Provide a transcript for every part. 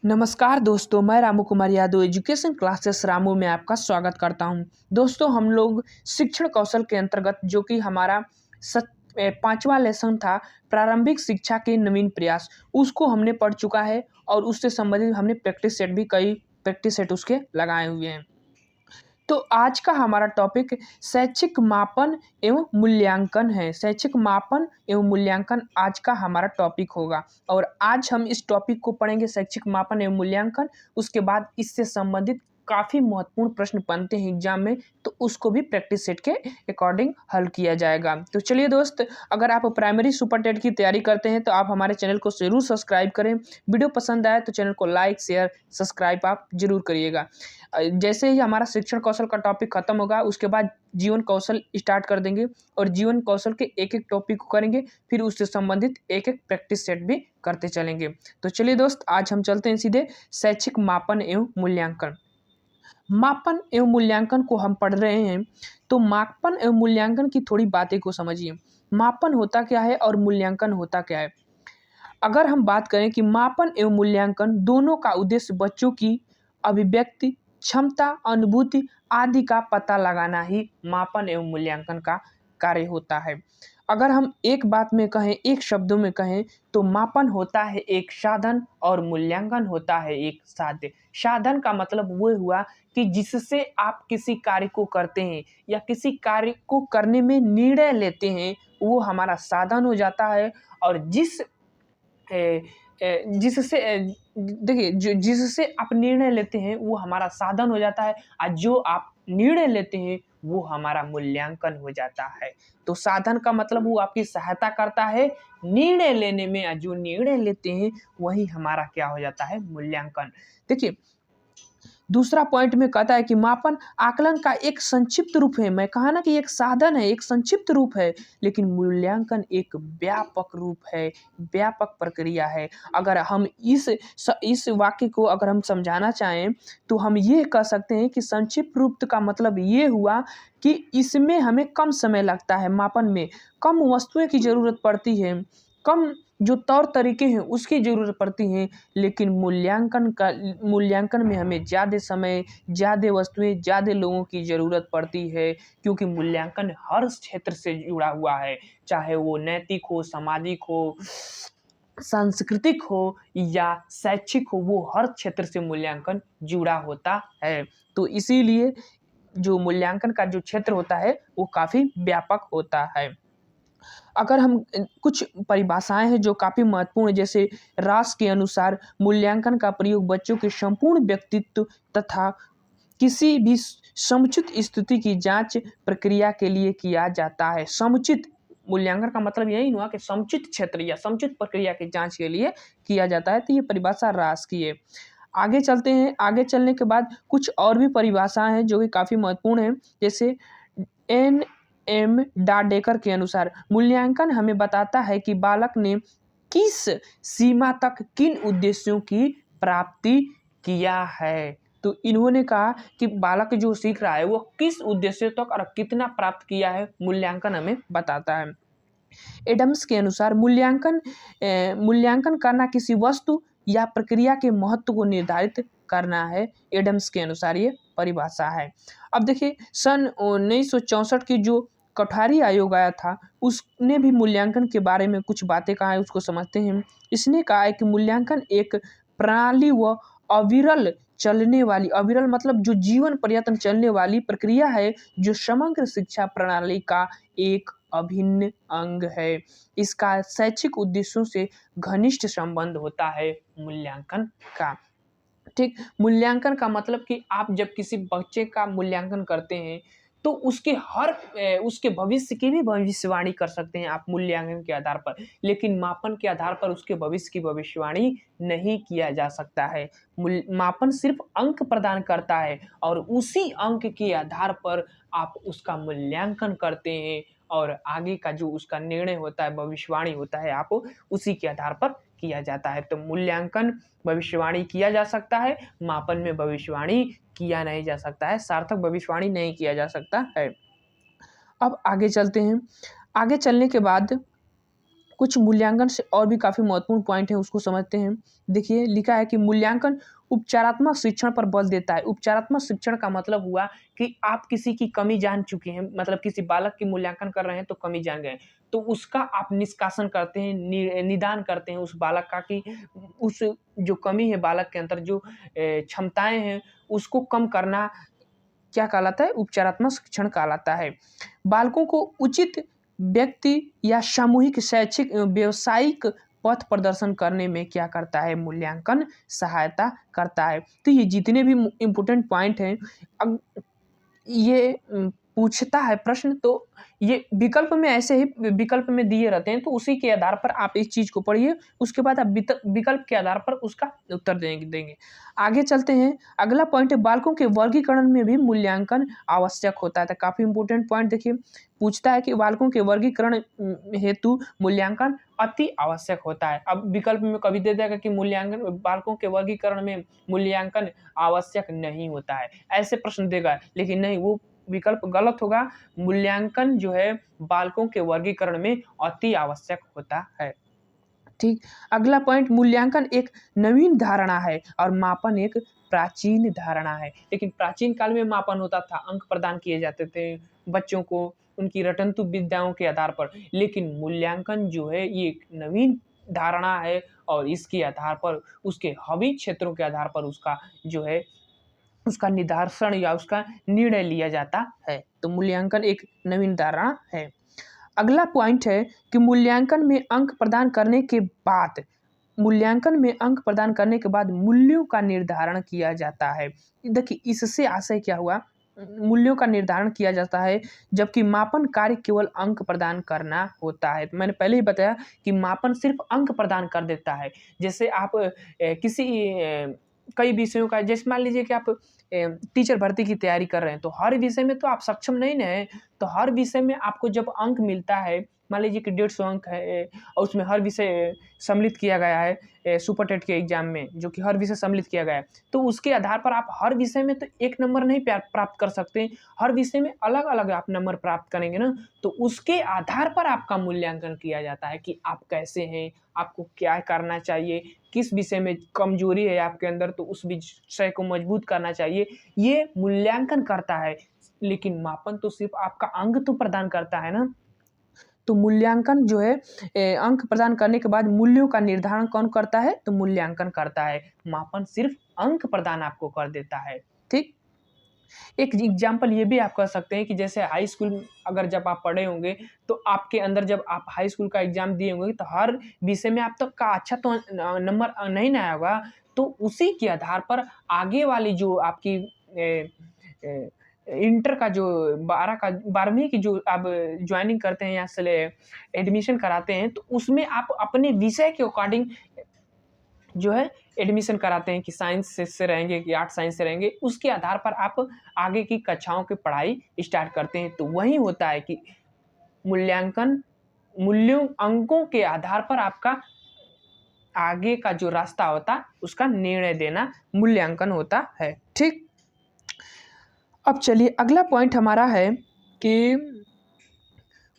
नमस्कार दोस्तों, मैं रामू कुमार यादव एजुकेशन क्लासेस रामू में आपका स्वागत करता हूं। दोस्तों, हम लोग शिक्षण कौशल के अंतर्गत जो कि हमारा 5वां लेसन था, प्रारंभिक शिक्षा के नवीन प्रयास, उसको हमने पढ़ चुका है और उससे संबंधित हमने प्रैक्टिस सेट भी कई प्रैक्टिस सेट उसके लगाए हुए हैं। तो आज का हमारा टॉपिक शैक्षिक मापन एवं मूल्यांकन है। शैक्षिक मापन एवं मूल्यांकन आज का हमारा टॉपिक होगा और आज हम इस टॉपिक को पढ़ेंगे, शैक्षिक मापन एवं मूल्यांकन। उसके बाद इससे संबंधित काफ़ी महत्वपूर्ण प्रश्न बनते हैं एग्जाम में, तो उसको भी प्रैक्टिस सेट के अकॉर्डिंग हल किया जाएगा। तो चलिए दोस्त, अगर आप प्राइमरी सुपर टेट की तैयारी करते हैं तो आप हमारे चैनल को ज़रूर सब्सक्राइब करें। वीडियो पसंद आए तो चैनल को लाइक शेयर सब्सक्राइब आप जरूर करिएगा। जैसे ही हमारा शिक्षण कौशल का टॉपिक खत्म होगा, उसके बाद जीवन कौशल स्टार्ट कर देंगे और जीवन कौशल के एक एक टॉपिक को करेंगे, फिर उससे संबंधित एक एक प्रैक्टिस सेट भी करते चलेंगे। तो चलिए दोस्त, आज हम चलते हैं सीधे शैक्षिक मापन एवं मूल्यांकन। मापन एवं मूल्यांकन को हम पढ़ रहे हैं, तो मापन एवं मूल्यांकन की थोड़ी बातें को समझिए। मापन होता क्या है और मूल्यांकन होता क्या है। अगर हम बात करें कि मापन एवं मूल्यांकन दोनों का उद्देश्य बच्चों की अभिव्यक्ति क्षमता, अनुभूति आदि का पता लगाना ही मापन एवं मूल्यांकन का कार्य होता है। अगर हम एक बात में कहें, एक शब्दों में कहें, तो मापन होता है एक साधन और मूल्यांकन होता है एक साध्य। साधन का मतलब वो हुआ कि जिससे आप किसी कार्य को करते हैं या किसी कार्य को करने में निर्णय लेते हैं, वो हमारा साधन हो जाता है। और जिससे देखिए, जिससे आप निर्णय लेते हैं वो हमारा साधन हो जाता है, और जो आप निर्णय लेते हैं वो हमारा मूल्यांकन हो जाता है। तो साधन का मतलब वो आपकी सहायता करता है निर्णय लेने में, और जो निर्णय लेते हैं वही हमारा क्या हो जाता है, मूल्यांकन। देखिए, दूसरा पॉइंट में कहता है कि मापन आकलन का एक संक्षिप्त रूप है। मैं कहा ना कि एक साधन है, एक संक्षिप्त रूप है, लेकिन मूल्यांकन एक व्यापक रूप है, व्यापक प्रक्रिया है। अगर हम इस वाक्य को अगर हम समझाना चाहें, तो हम ये कह सकते हैं कि संक्षिप्त रूप का मतलब ये हुआ कि इसमें हमें कम समय लगता है, मापन में कम वस्तुएं की जरूरत पड़ती है, कम जो तौर तरीके हैं उसकी ज़रूरत पड़ती हैं। लेकिन मूल्यांकन में हमें ज़्यादा समय, ज़्यादा वस्तुएं, ज़्यादा लोगों की ज़रूरत पड़ती है, क्योंकि मूल्यांकन हर क्षेत्र से जुड़ा हुआ है, चाहे वो नैतिक हो, सामाजिक हो, सांस्कृतिक हो या शैक्षिक हो, वो हर क्षेत्र से मूल्यांकन जुड़ा होता है। तो इसीलिए जो मूल्यांकन का जो क्षेत्र होता है वो काफ़ी व्यापक होता है। अगर हम कुछ परिभाषाएं हैं जो काफ़ी महत्वपूर्ण है, जैसे रास के अनुसार मूल्यांकन का प्रयोग बच्चों के संपूर्ण व्यक्तित्व तथा किसी भी समुचित स्थिति की जांच प्रक्रिया के लिए किया जाता है। समुचित मूल्यांकन का मतलब यही हुआ कि समुचित क्षेत्र या समुचित प्रक्रिया की जांच के लिए किया जाता है। तो ये परिभाषा रास की है। आगे चलते हैं। आगे चलने के बाद कुछ और भी परिभाषाएं हैं जो कि काफ़ी महत्वपूर्ण है। जैसे एन एम डाडेकर के अनुसार मूल्यांकन हमें बताता है कि बालक ने किस सीमा तक किन उद्देश्यों की प्राप्ति किया है। तो इन्होंने कहा कि बालक जो सीख रहा है वो किस उद्देश्य तक और कितना प्राप्त किया है, मूल्यांकन हमें बताता है। एडम्स के अनुसार मूल्यांकन करना किसी वस्तु या प्रक्रिया के महत्व को निर्धारित करना है। एडम्स के अनुसार ये परिभाषा है। अब देखिए, सन 1964 की जो कोठारी आयोग आया था, उसने भी मूल्यांकन के बारे में कुछ बातें कहा है, उसको समझते हैं। इसने कहा है कि मूल्यांकन एक प्रणाली व अविरल चलने वाली, अविरल मतलब जो जीवन पर्यंत चलने वाली प्रक्रिया है, जो समग्र शिक्षा प्रणाली का एक अभिन्न अंग है। इसका शैक्षिक उद्देश्यों से घनिष्ठ संबंध होता है मूल्यांकन का। ठीक, मूल्यांकन का मतलब कि आप जब किसी बच्चे का मूल्यांकन करते हैं तो उसके भविष्य की भी भविष्यवाणी कर सकते हैं आप मूल्यांकन के आधार पर, लेकिन मापन के आधार पर उसके भविष्य की भविष्यवाणी नहीं किया जा सकता है। मापन सिर्फ अंक प्रदान करता है और उसी अंक के आधार पर आप उसका मूल्यांकन करते हैं, और आगे का जो उसका निर्णय होता है, भविष्यवाणी होता है, आप उसी के आधार पर किया जाता है। तो मूल्यांकन भविष्यवाणी किया जा सकता है, मापन में भविष्यवाणी किया नहीं जा सकता है, सार्थक भविष्यवाणी नहीं किया जा सकता है। अब आगे चलते हैं। आगे चलने के बाद कुछ मूल्यांकन से और भी काफ़ी महत्वपूर्ण पॉइंट है, उसको समझते हैं। देखिए लिखा है कि मूल्यांकन उपचारात्मक शिक्षण पर बल देता है। उपचारात्मक शिक्षण का मतलब हुआ कि आप किसी की कमी जान चुके हैं, मतलब किसी बालक की मूल्यांकन कर रहे हैं तो कमी जान गए, तो उसका आप निष्कासन करते हैं, निदान करते हैं उस बालक का कि उस जो कमी है बालक के अंदर, जो क्षमताएं हैं उसको कम करना क्या कहलाता है? उपचारात्मक शिक्षण कहलाता है। बालकों को उचित व्यक्ति या सामूहिक शैक्षिक व्यावसायिक पथ प्रदर्शन करने में क्या करता है? मूल्यांकन सहायता करता है। तो ये जितने भी इम्पोर्टेंट पॉइंट हैं, अब ये पूछता है प्रश्न, तो ये विकल्प में ऐसे ही विकल्प में दिए रहते हैं, तो उसी के आधार पर आप इस चीज़ को पढ़िए, उसके बाद आप विकल्प के आधार पर उसका उत्तर देंगे। आगे चलते हैं, अगला पॉइंट है बालकों के वर्गीकरण में भी मूल्यांकन आवश्यक होता है। तो काफ़ी इंपॉर्टेंट पॉइंट देखिए, पूछता है कि बालकों के वर्गीकरण हेतु मूल्यांकन अति आवश्यक होता है। अब विकल्प में कभी दे देगा कि मूल्यांकन बालकों के वर्गीकरण में मूल्यांकन आवश्यक नहीं होता है, ऐसे प्रश्न देगा, लेकिन नहीं, वो विकल्प गलत होगा। मूल्यांकन जो है बालकों के वर्गीकरण में अति आवश्यक होता है। ठीक, अगला पॉइंट, मूल्यांकन एक नवीन धारणा है और मापन एक प्राचीन धारणा है। लेकिन प्राचीन काल में मापन होता था, अंक प्रदान किए जाते थे बच्चों को उनकी रटंतु विद्याओं के आधार पर, लेकिन मूल्यांकन जो है ये एक नवीन धारणा है और इसके आधार पर, उसके हवी क्षेत्रों के आधार पर उसका जो है उसका निर्धारण या उसका निर्णय लिया जाता है। तो मूल्यांकन एक नवीन धारणा है। अगला पॉइंट है कि मूल्यांकन में अंक प्रदान करने के बाद मूल्यों का निर्धारण किया जाता है। देखिए इससे आशय क्या हुआ, मूल्यों का निर्धारण किया जाता है, जबकि मापन कार्य केवल अंक प्रदान करना होता है। तो मैंने पहले ही बताया कि मापन सिर्फ अंक प्रदान कर देता है। जैसे आप किसी कई विषयों का, जैसे मान लीजिए कि आप टीचर भर्ती की तैयारी कर रहे हैं, तो हर विषय में तो आप सक्षम नहीं ना हैं, तो हर विषय में आपको जब अंक मिलता है, मान लीजिए कि 150 अंक है और उसमें हर विषय सम्मिलित किया गया है सुपर टेट के एग्जाम में, जो कि हर विषय सम्मिलित किया गया है, तो उसके आधार पर आप हर विषय में तो एक नंबर नहीं प्राप्त कर सकते, हर विषय में अलग अलग आप नंबर प्राप्त करेंगे ना, तो उसके आधार पर आपका मूल्यांकन किया जाता है कि आप कैसे हैं, आपको क्या करना चाहिए, किस विषय में कमजोरी है आपके अंदर, तो उस विषय को मजबूत करना चाहिए, ये मूल्यांकन करता है। लेकिन मापन तो सिर्फ आपका अंक तो प्रदान करता है ना, तो मूल्यांकन जो है अंक प्रदान करने के बाद मूल्यों का निर्धारण कौन करता है? तो मूल्यांकन करता है। मापन सिर्फ अंक प्रदान आपको कर देता है। ठीक, एक एग्जाम्पल ये भी आप कह सकते हैं कि जैसे हाई स्कूल अगर जब आप पढ़े होंगे, तो आपके अंदर जब आप हाई स्कूल का एग्जाम दिए होंगे, तो हर विषय में आप तक का अच्छा तो नंबर नहीं ना आया होगा, तो उसी के आधार पर आगे वाली जो आपकी इंटर का जो 12वीं की जो आप ज्वाइनिंग करते हैं या एडमिशन कराते हैं, तो उसमें आप अपने विषय के अकॉर्डिंग जो है एडमिशन कराते हैं कि साइंस से रहेंगे कि आर्ट साइंस से रहेंगे, उसके आधार पर आप आगे की कक्षाओं की पढ़ाई स्टार्ट करते हैं। तो वही होता है कि मूल्यांकन मूल्यों अंकों के आधार पर आपका आगे का जो रास्ता होता है उसका निर्णय देना मूल्यांकन होता है। ठीक, अब चलिए अगला पॉइंट हमारा है कि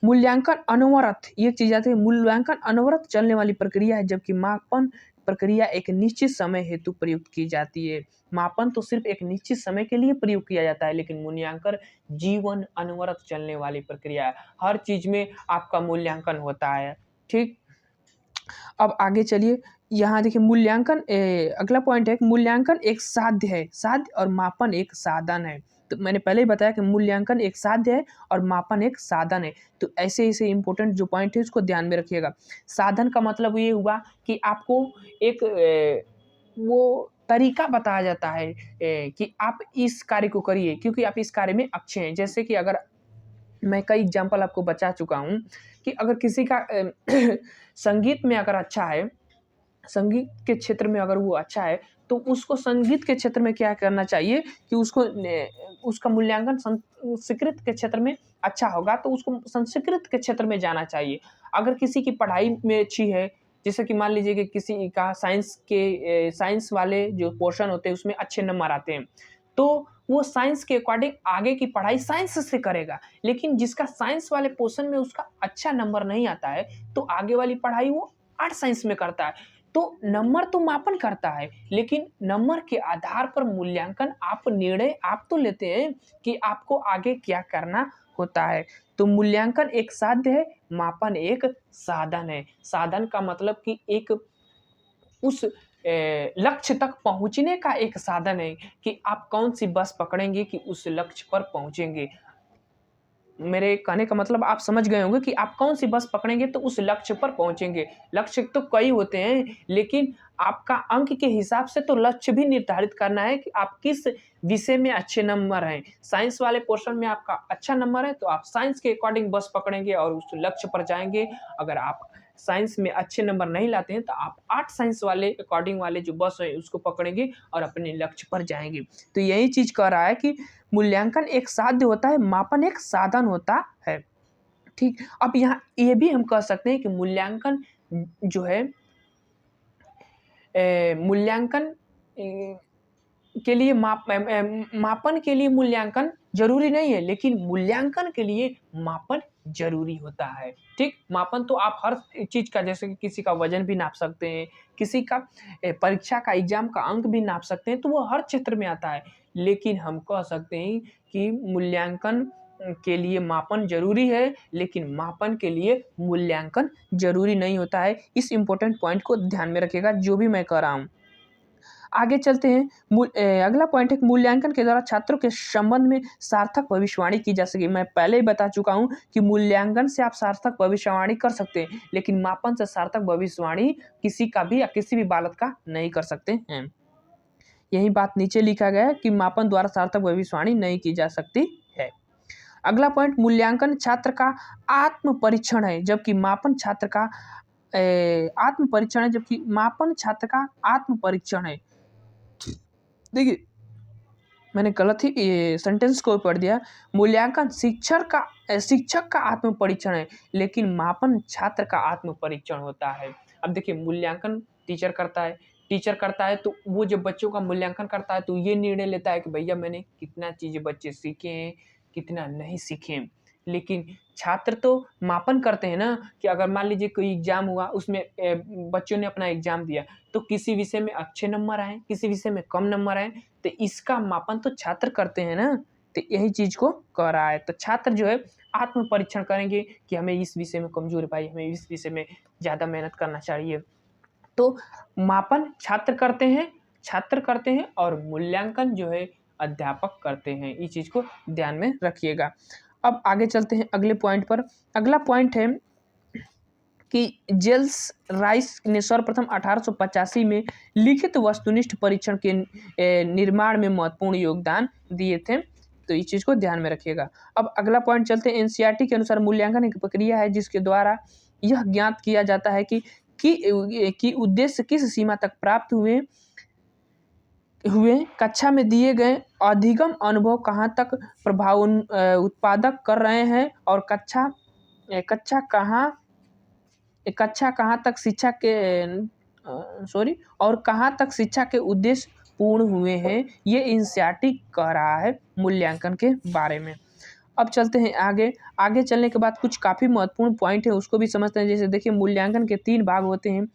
मूल्यांकन अनवरत, ये चीज आती है, मूल्यांकन अनवरत चलने वाली प्रक्रिया है, जबकि मापन प्रक्रिया एक निश्चित समय हेतु प्रयुक्त की जाती है। मापन तो सिर्फ एक निश्चित समय के लिए प्रयोग किया जाता है, लेकिन मूल्यांकन जीवन अनवरत चलने वाली प्रक्रिया है, हर चीज में आपका मूल्यांकन होता है। ठीक, अब आगे चलिए, यहाँ देखिए मूल्यांकन अगला पॉइंट है, मूल्यांकन एक साध्य है, साध्य और मापन एक साधन है। तो मैंने पहले ही बताया कि मूल्यांकन एक साध्य है और मापन एक साधन है। तो ऐसे ऐसे इंपॉर्टेंट जो पॉइंट है उसको ध्यान में रखिएगा। साधन का मतलब ये हुआ कि आपको एक वो तरीका बताया जाता है कि आप इस कार्य को करिए क्योंकि आप इस कार्य में अच्छे हैं। जैसे कि अगर मैं कई एग्जाम्पल आपको बता चुका हूँ कि अगर किसी का संगीत में अगर अच्छा है, संगीत के क्षेत्र में अगर वो अच्छा है, तो उसको संगीत के क्षेत्र में क्या करना चाहिए कि उसका मूल्यांकन संस्कृत के क्षेत्र में अच्छा होगा, तो उसको संस्कृत के क्षेत्र में जाना चाहिए। अगर किसी की पढ़ाई में अच्छी है, जैसे कि मान लीजिए कि किसी का साइंस वाले जो पोर्शन होते हैं उसमें अच्छे नंबर आते हैं, तो वो साइंस के अकॉर्डिंग आगे की पढ़ाई साइंस से करेगा। लेकिन जिसका साइंस वाले पोर्शन में उसका अच्छा नंबर नहीं आता है, तो आगे वाली पढ़ाई वो आर्ट साइंस में करता है। तो नंबर तो मापन करता है, लेकिन नंबर के आधार पर मूल्यांकन आप निर्णय आप तो लेते हैं कि आपको आगे क्या करना होता है। तो मूल्यांकन एक साध्य है, मापन एक साधन है। साधन का मतलब कि एक उस लक्ष्य तक पहुँचने का एक साधन है कि आप कौन-सी बस पकड़ेंगे कि उस लक्ष्य पर पहुँचेंगे। मेरे कहने का मतलब आप समझ गए होंगे कि आप कौन-सी बस पकड़ेंगे तो उस लक्ष्य पर पहुँचेंगे। लक्ष्य तो कई होते हैं, लेकिन आपका अंक के हिसाब से तो लक्ष्य भी निर्धारित करना है कि आप किस विषय में अच्छे नंबर हैं। साइंस वाले पोर्शन में आपका अच्छा नंबर है, तो आप साइंस के अकॉर्डिंग बस पकड़ेंगे और उस लक्ष्य पर जाएँगे। अगर आप साइंस में अच्छे नंबर नहीं लाते हैं, तो आप आर्ट साइंस वाले अकॉर्डिंग वाले जो बस है, उसको पकड़ेंगे और अपने लक्ष्य पर जाएँगे। तो यही चीज़ कह रहा है कि मूल्यांकन एक साध्य होता है, मापन एक साधन होता है। ठीक? अब यहाँ ये भी हम कह सकते हैं कि मूल्यांकन जो है मूल्यांकन के लिए मापन के लिए मूल्यांकन ज़रूरी नहीं है, लेकिन मूल्यांकन के लिए मापन ज़रूरी होता है। ठीक? मापन तो आप हर चीज़ का, जैसे कि किसी का वज़न भी नाप सकते हैं, किसी का परीक्षा का एग्ज़ाम का अंक भी नाप सकते हैं, तो वो हर क्षेत्र में आता है। लेकिन हम कह सकते हैं कि मूल्यांकन के लिए मापन ज़रूरी है, लेकिन मापन के लिए मूल्यांकन ज़रूरी नहीं होता है। इस इम्पोर्टेंट पॉइंट को ध्यान में रखिएगा, जो भी मैं कह रहा हूँ। आगे चलते हैं। अगला पॉइंट है, मूल्यांकन के द्वारा छात्रों के संबंध में सार्थक भविष्यवाणी की जा सके। मैं पहले ही बता चुका हूँ कि मूल्यांकन से आप सार्थक भविष्यवाणी कर सकते हैं, लेकिन मापन से सार्थक भविष्यवाणी किसी का भी या किसी भी बालक का नहीं कर सकते हैं। यही बात नीचे लिखा गया है कि मापन द्वारा सार्थक भविष्यवाणी नहीं की जा सकती है। अगला पॉइंट, मूल्यांकन छात्र का आत्म परीक्षण है, जबकि मापन छात्र का आत्म परीक्षण है, जबकि मापन छात्र का आत्म परीक्षण है। देखिए, मैंने गलत ही ये सेंटेंस को पढ़ दिया। मूल्यांकन शिक्षक का आत्म परीक्षण है, लेकिन मापन छात्र का आत्म परीक्षण होता है। अब देखिए, मूल्यांकन टीचर करता है तो वो जब बच्चों का मूल्यांकन करता है तो ये निर्णय लेता है कि भैया मैंने कितना चीज़ें बच्चे सीखे हैं, कितना नहीं सीखे हैं। लेकिन छात्र तो मापन करते हैं ना, कि अगर मान लीजिए कोई एग्ज़ाम हुआ, उसमें बच्चों ने अपना एग्ज़ाम दिया, तो किसी विषय में अच्छे नंबर आए, किसी विषय में कम नंबर आए, तो इसका मापन तो छात्र करते हैं ना। तो यही चीज़ को कह रहा है। तो छात्र जो है आत्म परीक्षण करेंगे कि हमें इस विषय में कमज़ोरी पाई, हमें इस विषय में ज़्यादा मेहनत करना चाहिए। तो मापन छात्र करते हैं और मूल्यांकन जो है अध्यापक करते हैं। इस चीज़ को ध्यान में रखिएगा। अब आगे चलते हैं अगले पॉइंट पर। अगला पॉइंट है कि जेल्स राइस ने सर्वप्रथम 1885 में लिखित वस्तुनिष्ठ परीक्षण के निर्माण में महत्वपूर्ण योगदान दिए थे। तो इस चीज़ को ध्यान में रखिएगा। अब अगला पॉइंट चलते हैं। एनसीईआरटी के अनुसार मूल्यांकन एक प्रक्रिया है जिसके द्वारा यह ज्ञात किया जाता है कि उद्देश्य किस सीमा तक प्राप्त हुए, कक्षा में दिए गए अधिगम अनुभव कहाँ तक प्रभाव उत्पादक कर रहे हैं, और कक्षा कहाँ तक शिक्षा के उद्देश्य पूर्ण हुए हैं। ये एनसीईआरटी कह रहा है मूल्यांकन के बारे में। अब चलते हैं आगे चलने के बाद कुछ काफ़ी महत्वपूर्ण पॉइंट है, उसको भी समझते हैं। जैसे देखिए, मूल्यांकन के 3 भाग होते हैं।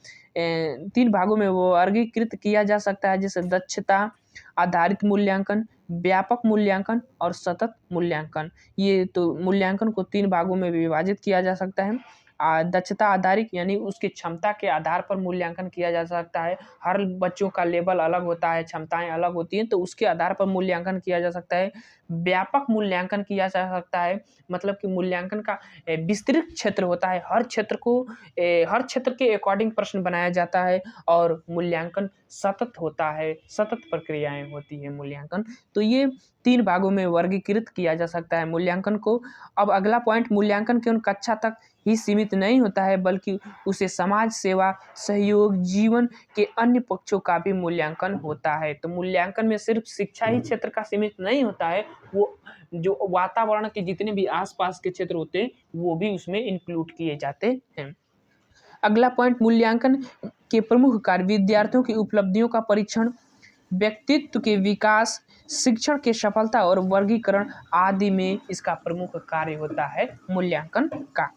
3 भागों में वो वर्गीकृत किया जा सकता है, जैसे दक्षता आधारित मूल्यांकन, व्यापक मूल्यांकन और सतत मूल्यांकन। ये तो मूल्यांकन को 3 भागों में विभाजित किया जा सकता है। दक्षता आधारित यानी उसकी क्षमता के आधार पर मूल्यांकन किया जा सकता है। हर बच्चों का लेवल अलग होता है, क्षमताएँ अलग होती हैं, तो उसके आधार पर मूल्यांकन किया जा सकता है। व्यापक मूल्यांकन किया जा सकता है, मतलब कि मूल्यांकन का विस्तृत क्षेत्र होता है। हर क्षेत्र के अकॉर्डिंग प्रश्न बनाया जाता है, और मूल्यांकन सतत होता है, सतत प्रक्रियाएँ होती हैं मूल्यांकन। तो ये 3 भागों में वर्गीकृत किया जा सकता है मूल्यांकन को। अब अगला पॉइंट, मूल्यांकन केवल कक्षा तक ही सीमित नहीं होता है, बल्कि उसे समाज सेवा, सहयोग, जीवन के अन्य पक्षों का भी मूल्यांकन होता है। तो मूल्यांकन में सिर्फ शिक्षा ही क्षेत्र का सीमित नहीं होता है, वो जो वातावरण के जितने भी आस-पास के क्षेत्र होते हैं, वो भी उसमें इंक्लूड किए जाते हैं। अगला पॉइंट, मूल्यांकन के प्रमुख कार्य, विद्यार्थियों की उपलब्धियों का परीक्षण, व्यक्तित्व के विकास, शिक्षण के सफलता और वर्गीकरण आदि में इसका प्रमुख कार्य होता है मूल्यांकन का।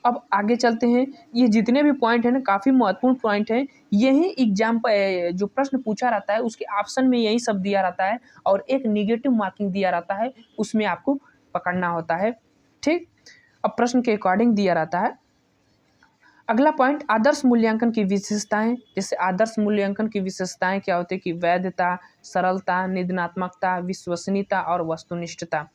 अब आगे चलते हैं। ये जितने भी पॉइंट हैं ना, काफ़ी महत्वपूर्ण पॉइंट हैं। यही एग्जाम पर जो प्रश्न पूछा रहता है उसके ऑप्शन में यही सब दिया रहता है और एक निगेटिव मार्किंग दिया रहता है, उसमें आपको पकड़ना होता है। ठीक, अब प्रश्न के अकॉर्डिंग दिया रहता है। अगला पॉइंट, आदर्श मूल्यांकन की विशेषताएं। जैसे आदर्श मूल्यांकन की विशेषताएं क्या होती है कि वैधता, सरलता, निदानात्मकता, विश्वसनीयता और वस्तुनिष्ठता।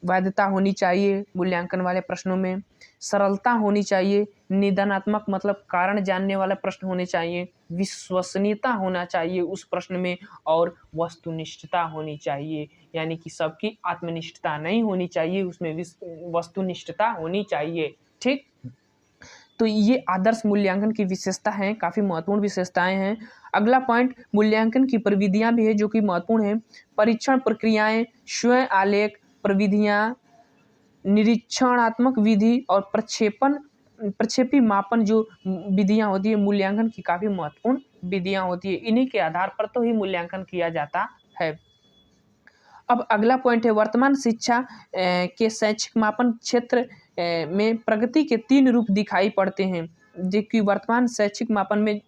वैधता होनी चाहिए मूल्यांकन वाले प्रश्नों में, सरलता होनी चाहिए, निदानात्मक मतलब कारण जानने वाले प्रश्न होने चाहिए, विश्वसनीयता होना चाहिए उस प्रश्न में और वस्तुनिष्ठता होनी चाहिए, यानी कि सबकी आत्मनिष्ठता नहीं होनी चाहिए, उसमें वस्तुनिष्ठता होनी चाहिए। ठीक, तो ये आदर्श मूल्यांकन की विशेषता है, काफ़ी महत्वपूर्ण विशेषताएं हैं। अगला पॉइंट, मूल्यांकन की प्रविधियां भी है जो कि महत्वपूर्ण है। परीक्षण प्रक्रियाएं, स्वयं आलेख, प्रविधियां, निरीक्षणात्मक विधि और प्रक्षेपी मापन जो विधियां होती है मूल्यांकन की काफ़ी महत्वपूर्ण विधियां होती है। इन्हीं के आधार पर तो ही मूल्यांकन किया जाता है। अब अगला पॉइंट है, वर्तमान शिक्षा के शैक्षिक मापन क्षेत्र में प्रगति के 3 रूप दिखाई पड़ते हैं। जो कि वर्तमान शैक्षिक मापन में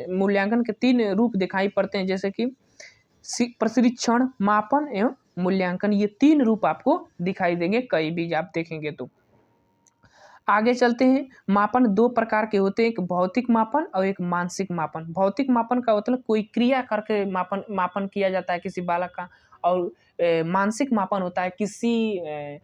मूल्यांकन के 3 रूप दिखाई पड़ते हैं, जैसे कि प्रशिक्षण, मापन एवं मूल्यांकन। ये 3 रूप आपको दिखाई देंगे कहीं भी आप देखेंगे तो। आगे चलते हैं। मापन 2 प्रकार के होते हैं, एक भौतिक मापन और एक मानसिक मापन। भौतिक मापन का मतलब कोई क्रिया करके मापन किया जाता है किसी बालक का, और मानसिक मापन होता है किसी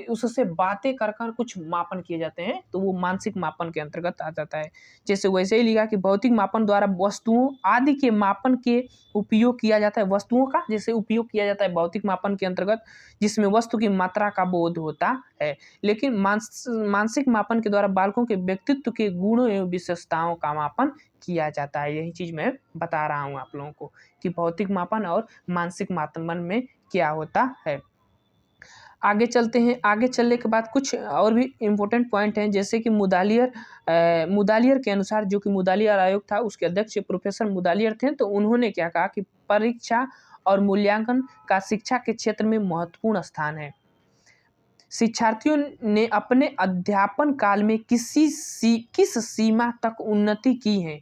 उससे बातें कर कर कुछ मापन किए जाते हैं, तो वो मानसिक मापन के अंतर्गत आ जाता है। जैसे वैसे ही लिखा कि भौतिक मापन द्वारा वस्तुओं आदि के मापन के उपयोग किया जाता है, वस्तुओं का जैसे उपयोग किया जाता है भौतिक मापन के अंतर्गत, जिसमें वस्तु की मात्रा का बोध होता है। लेकिन मानसिक मापन के द्वारा बालकों के व्यक्तित्व के गुणों एवं विशेषताओं का मापन किया जाता है। यही चीज़ मैं बता रहा हूँ आप लोगों को कि भौतिक मापन और मानसिक मापन में क्या होता है। आगे चलते हैं। आगे चलने के बाद कुछ और भी इम्पोर्टेंट पॉइंट हैं, जैसे कि मुदालियर के अनुसार, जो कि मुदालियर आयोग था उसके अध्यक्ष प्रोफेसर मुदालियर थे, तो उन्होंने क्या कहा कि परीक्षा और मूल्यांकन का शिक्षा के क्षेत्र में महत्वपूर्ण स्थान है। शिक्षार्थियों ने अपने अध्यापन काल में किस सीमा तक उन्नति की है,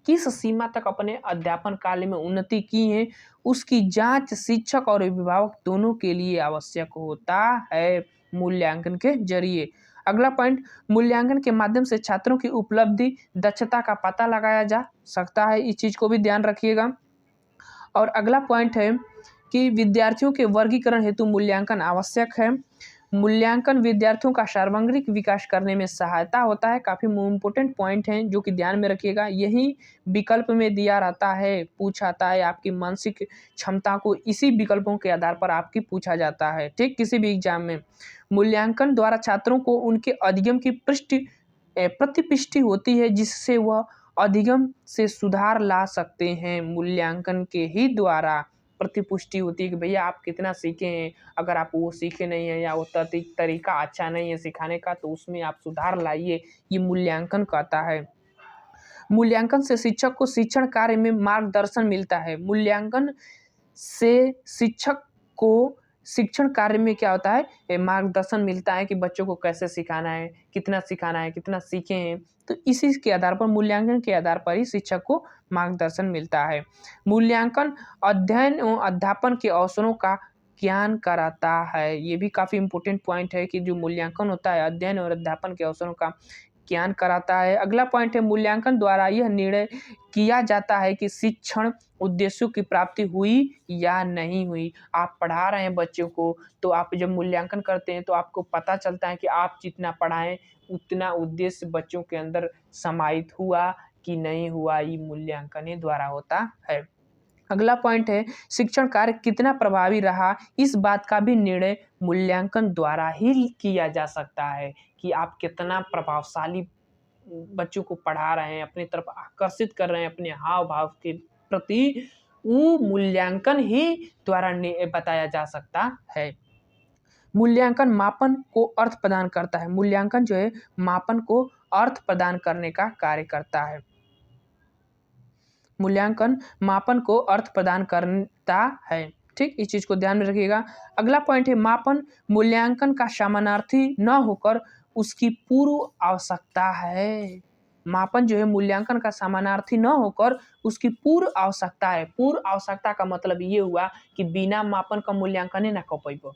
किस सीमा तक अपने अध्यापन काल में उन्नति की है, उसकी जांच शिक्षक और अभिभावक दोनों के लिए आवश्यक होता है मूल्यांकन के जरिए। अगला पॉइंट, मूल्यांकन के माध्यम से छात्रों की उपलब्धि, दक्षता का पता लगाया जा सकता है, इस चीज को भी ध्यान रखिएगा। और अगला पॉइंट है कि विद्यार्थियों के वर्गीकरण हेतु मूल्यांकन आवश्यक है। मूल्यांकन विद्यार्थियों का सर्वांगीण विकास करने में सहायता होता है। काफ़ी इम्पोर्टेंट पॉइंट हैं जो कि ध्यान में रखिएगा। यही विकल्प में दिया रहता है, पूछा जाता है आपकी मानसिक क्षमता को इसी विकल्पों के आधार पर आपकी पूछा जाता है। ठीक, किसी भी एग्जाम में मूल्यांकन द्वारा छात्रों को उनके अधिगम की प्रतिपुष्टि होती है, जिससे वह अधिगम से सुधार ला सकते हैं। मूल्यांकन के ही द्वारा प्रतिपुष्टि होती है कि भैया आप कितना सीखे हैं। अगर आप वो सीखे नहीं हैं या वो तरीका अच्छा नहीं है सिखाने का, तो उसमें आप सुधार लाइए, ये मूल्यांकन कहता है। मूल्यांकन से शिक्षक को शिक्षण कार्य में मार्गदर्शन मिलता है। मूल्यांकन से शिक्षक को शिक्षण कार्य में क्या होता है, मार्गदर्शन मिलता है कि बच्चों को कैसे सिखाना है, कितना सीखे हैं। तो इसी के आधार पर, मूल्यांकन के आधार पर ही शिक्षक को मार्गदर्शन मिलता है। मूल्यांकन अध्ययन एवं अध्यापन के अवसरों का ज्ञान कराता है। ये भी काफ़ी इम्पोर्टेंट पॉइंट है कि जो मूल्यांकन होता है अध्ययन और अध्यापन के अवसरों का ज्ञान कराता है। अगला पॉइंट है, मूल्यांकन द्वारा यह निर्णय किया जाता है कि शिक्षण उद्देश्यों की प्राप्ति हुई या नहीं हुई। आप पढ़ा रहे हैं बच्चों को, तो आप जब मूल्यांकन करते हैं तो आपको पता चलता है कि आप जितना पढ़ाएं उतना उद्देश्य बच्चों के अंदर समाहित हुआ कि नहीं हुआ। ये मूल्यांकन द्वारा होता है। अगला पॉइंट है, शिक्षण कार्य कितना प्रभावी रहा, इस बात का भी निर्णय मूल्यांकन द्वारा ही किया जा सकता है कि आप कितना प्रभावशाली बच्चों को पढ़ा रहे हैं, अपनी तरफ आकर्षित कर रहे हैं अपने हाव भाव के प्रति, वो मूल्यांकन ही द्वारा बताया जा सकता है। मूल्यांकन मापन को अर्थ प्रदान करता है। मूल्यांकन जो है मापन को अर्थ प्रदान करने का कार्य करता है। मूल्यांकन मापन को अर्थ प्रदान करता है। ठीक, इस चीज को ध्यान में रखिएगा। अगला पॉइंट है मापन मूल्यांकन का समानार्थी न होकर उसकी पूर्व आवश्यकता है। मापन जो है मूल्यांकन का समानार्थी न होकर उसकी पूर्व आवश्यकता है। पूर्व आवश्यकता का मतलब ये हुआ कि बिना मापन का मूल्यांकन ही ना कर पाइबो।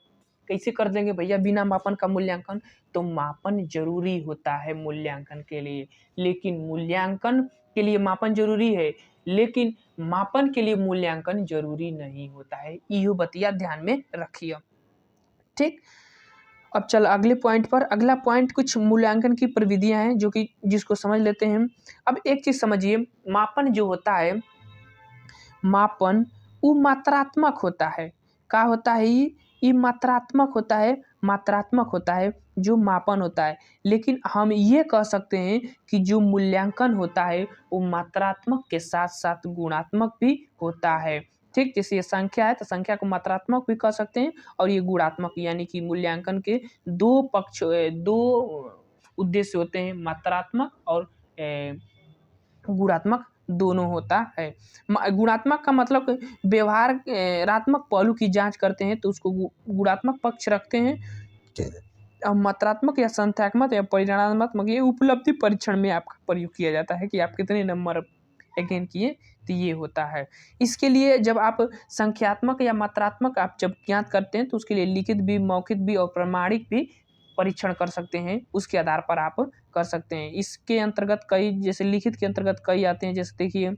कैसे कर देंगे भैया बिना मापन का मूल्यांकन? तो मापन जरूरी होता है मूल्यांकन के लिए, लेकिन मूल्यांकन के लिए मापन जरूरी है, लेकिन मापन के लिए मूल्यांकन जरूरी नहीं होता है। इहो बतिया ध्यान में रखिए। ठीक, अब चल अगले पॉइंट पर। अगला पॉइंट कुछ मूल्यांकन की प्रविधियां हैं जो कि जिसको समझ लेते हैं। अब एक चीज समझिए, मापन जो होता है, मापन वो मात्रात्मक होता है। क्या होता है? ये मात्रात्मक होता है, मात्रात्मक होता है जो मापन होता है। लेकिन हम ये कह सकते हैं कि जो मूल्यांकन होता है वो मात्रात्मक के साथ साथ गुणात्मक भी होता है। ठीक, जैसे ये संख्या है तो संख्या को मात्रात्मक भी कह सकते हैं और ये गुणात्मक, यानी कि मूल्यांकन के दो पक्ष, दो उद्देश्य होते हैं, मात्रात्मक और गुणात्मक दोनों होता है। गुणात्मक का मतलब व्यवहारात्मक पहलू की जांच करते हैं तो उसको गुणात्मक पक्ष रखते हैं। और मात्रात्मक या संख्यात्मक या परिमाणात्मक ये उपलब्धि परीक्षण में आपका प्रयोग किया जाता है कि आप कितने नंबर अटेन किए, तो ये होता है। इसके लिए जब आप संख्यात्मक या मात्रात्मक आप जब ज्ञात करते हैं तो उसके लिए लिखित भी, मौखिक भी और प्रमाणिक भी परीक्षण कर सकते हैं, उसके आधार पर आप कर सकते हैं। इसके अंतर्गत कई, जैसे लिखित के अंतर्गत कई आते हैं, जैसे देखिए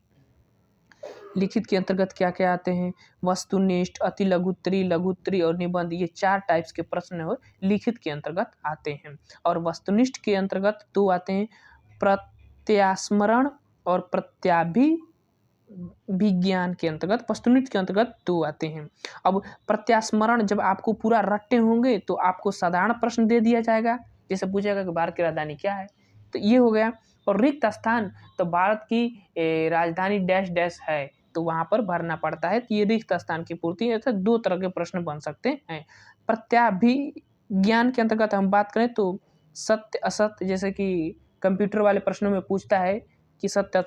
लिखित के अंतर्गत क्या क्या आते हैं, वस्तुनिष्ठ, अति लघुत्तरी, लघुत्तरी और निबंध, ये 4 टाइप्स के प्रश्न हो लिखित के अंतर्गत आते हैं। और वस्तुनिष्ठ के अंतर्गत 2 आते हैं, प्रत्यास्मरण और प्रत्याभिज्ञान के अंतर्गत। वस्तुनिष्ठ के अंतर्गत 2 आते हैं। अब प्रत्यास्मरण जब आपको पूरा रट्टे होंगे तो आपको साधारण प्रश्न दे दिया जाएगा, जैसे पूछेगा कि भारत की राजधानी क्या है, तो ये हो गया। और रिक्त स्थान, तो भारत की राजधानी डैश डैश है तो वहां पर भरना पड़ता है, तो ये रिक्त स्थान की पूर्ति। ऐसे 2 तरह के प्रश्न बन सकते हैं। प्रत्याभिज्ञान के अंतर्गत हम बात करें तो सत्य असत्य, जैसे कि कंप्यूटर वाले प्रश्नों में पूछता है कि सत्य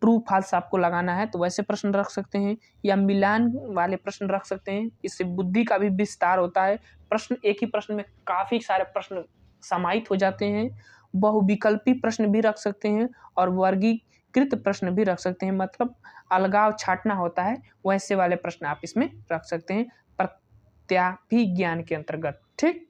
ट्रू फॉल्स आपको लगाना है, तो वैसे प्रश्न रख सकते हैं, या मिलान वाले प्रश्न रख सकते हैं। इससे बुद्धि का भी विस्तार होता है। प्रश्न, एक ही प्रश्न में काफी सारे प्रश्न समाहित हो जाते हैं। बहुविकल्पी प्रश्न भी रख सकते हैं और वर्गीकृत प्रश्न भी रख सकते हैं, मतलब अलगाव छांटना होता है, वैसे वाले प्रश्न आप इसमें रख सकते हैं प्रत्याभिज्ञान के अंतर्गत। ठीक,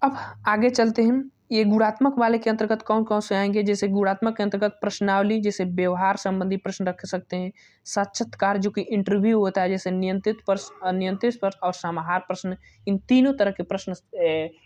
अब आगे चलते हैं। ये गुणात्मक वाले के अंतर्गत कौन कौन से आएंगे, जैसे गुणात्मक के अंतर्गत प्रश्नावली, जैसे व्यवहार संबंधी प्रश्न रख सकते हैं। साक्षात्कार जो कि इंटरव्यू होता है, जैसे नियंत्रित प्रश्न, अनियंत्रित प्रश्न और समाहार प्रश्न, इन तीनों तरह के प्रश्न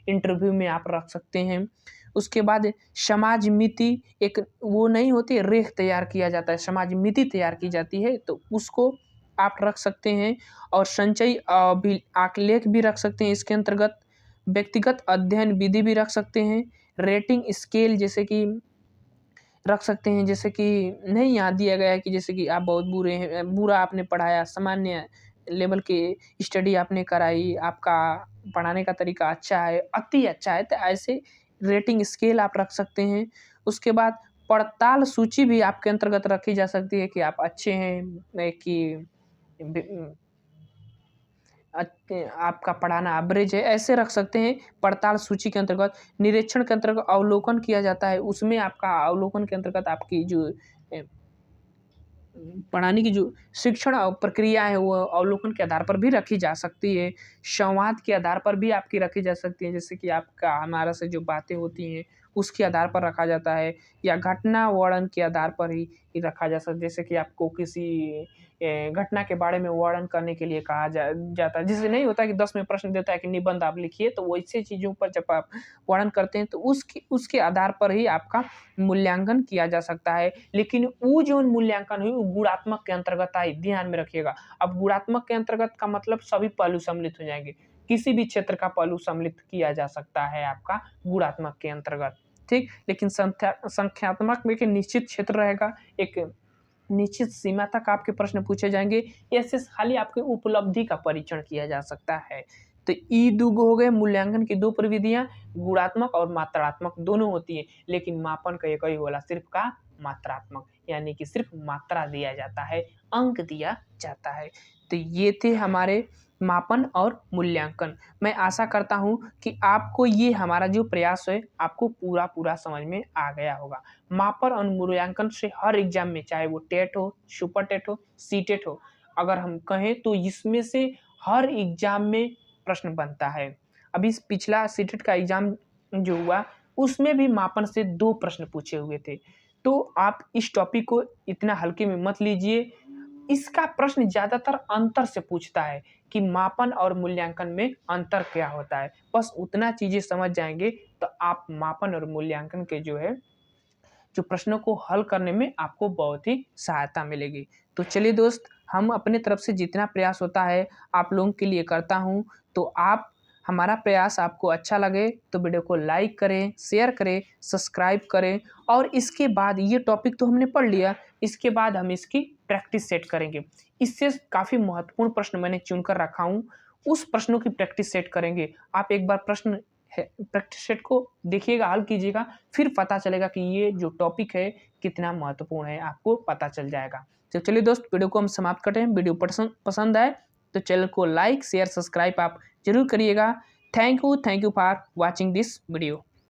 इंटरव्यू में आप रख सकते हैं। उसके बाद समाज मिति, एक वो नहीं होती, रेख तैयार किया जाता है, समाज मिति तैयार की जाती है, तो उसको आप रख सकते हैं। और संचयी आलेख भी रख सकते हैं इसके अंतर्गत। व्यक्तिगत अध्ययन विधि भी रख सकते हैं। रेटिंग स्केल जैसे कि रख सकते हैं, जैसे कि नहीं यहाँ दिया गया है कि जैसे कि आप बहुत बुरे हैं, बुरा आपने पढ़ाया, सामान्य लेवल के स्टडी आपने कराई, आपका पढ़ाने का तरीका अच्छा है, अति अच्छा है, तो ऐसे रेटिंग स्केल आप रख सकते हैं। उसके बाद पड़ताल सूची भी आपके अंतर्गत रखी जा सकती है कि आप अच्छे हैं, कि आपका पढ़ाना एवरेज है, ऐसे रख सकते हैं। पड़ताल सूची के अंतर्गत निरीक्षण के अंतर्गत अवलोकन किया जाता है, उसमें आपका अवलोकन के अंतर्गत आपकी जो पढ़ाने की जो शिक्षण प्रक्रिया है वो अवलोकन के आधार पर भी रखी जा सकती है। संवाद के आधार पर भी आपकी रखी जा सकती है, जैसे कि आपका हमारा से जो बातें होती हैं उसके आधार पर रखा जाता है, या घटना वर्णन के आधार पर ही रखा जा सकता है। जैसे कि आपको किसी घटना के बारे में वर्णन करने के लिए कहा जाता है, जैसे नहीं होता कि 10 में प्रश्न देता है कि निबंध आप लिखिए, तो वैसे चीज़ों पर जब आप वर्णन करते हैं तो उसके आधार पर ही आपका मूल्यांकन किया जा सकता है। लेकिन वो जो मूल्यांकन हुई वो गुणात्मक के अंतर्गत आई, ध्यान में रखिएगा। अब गुणात्मक के अंतर्गत का मतलब सभी पहलू सम्मिलित हो जाएंगे, किसी भी क्षेत्र का पहलू सम्मिलित किया जा सकता है आपका गुणात्मक के अंतर्गत। ठीक, लेकिन संख्यात्मक में एक निश्चित क्षेत्र रहेगा, एक निश्चित सीमा तक आपके प्रश्न पूछे जाएंगे, ऐसे खाली आपकी उपलब्धि का परीक्षण किया जा सकता है। तो ई दुगो हो गए। मूल्यांकन की 2 प्रविधियां गुणात्मक और मात्रात्मक दोनों होती है, लेकिन मापन का एक ही होला, सिर्फ का मात्रात्मक, यानी कि सिर्फ मात्रा दिया जाता है, अंक दिया जाता है। तो ये थे हमारे मापन और मूल्यांकन। मैं आशा करता हूँ कि आपको ये हमारा जो प्रयास है आपको पूरा समझ में आ गया होगा। मापन और मूल्यांकन से हर एग्जाम में, चाहे वो टेट हो, सुपर टेट हो, सीटेट हो, अगर हम कहें तो इसमें से हर एग्जाम में प्रश्न बनता है। अभी पिछला सीटेट का एग्जाम जो हुआ उसमें भी मापन से 2 प्रश्न पूछे हुए थे। तो आप इस टॉपिक को इतना हल्के में मत लीजिए। इसका प्रश्न ज़्यादातर अंतर से पूछता है कि मापन और मूल्यांकन में अंतर क्या होता है। बस उतना चीज़ें समझ जाएँगे तो आप मापन और मूल्यांकन के जो प्रश्नों को हल करने में आपको बहुत ही सहायता मिलेगी। तो चलिए दोस्त, हम अपने तरफ से जितना प्रयास होता है आप लोगों के लिए करता हूँ। तो आप हमारा प्रयास आपको अच्छा लगे तो वीडियो को लाइक करें, शेयर करें, सब्सक्राइब करें। और इसके बाद ये टॉपिक तो हमने पढ़ लिया, इसके बाद हम इसकी प्रैक्टिस सेट करेंगे। इससे काफ़ी महत्वपूर्ण प्रश्न मैंने चुनकर रखा हूँ, उस प्रश्नों की प्रैक्टिस सेट करेंगे। आप एक बार प्रश्न है प्रैक्टिस सेट को देखिएगा, हल कीजिएगा, फिर पता चलेगा कि ये जो टॉपिक है कितना महत्वपूर्ण है, आपको पता चल जाएगा। तो चलिए दोस्त, वीडियो को हम समाप्त करते हैं। वीडियो पसंद आए तो चैनल को लाइक, शेयर, सब्सक्राइब आप जरूर करिएगा। Thank you for watching this video.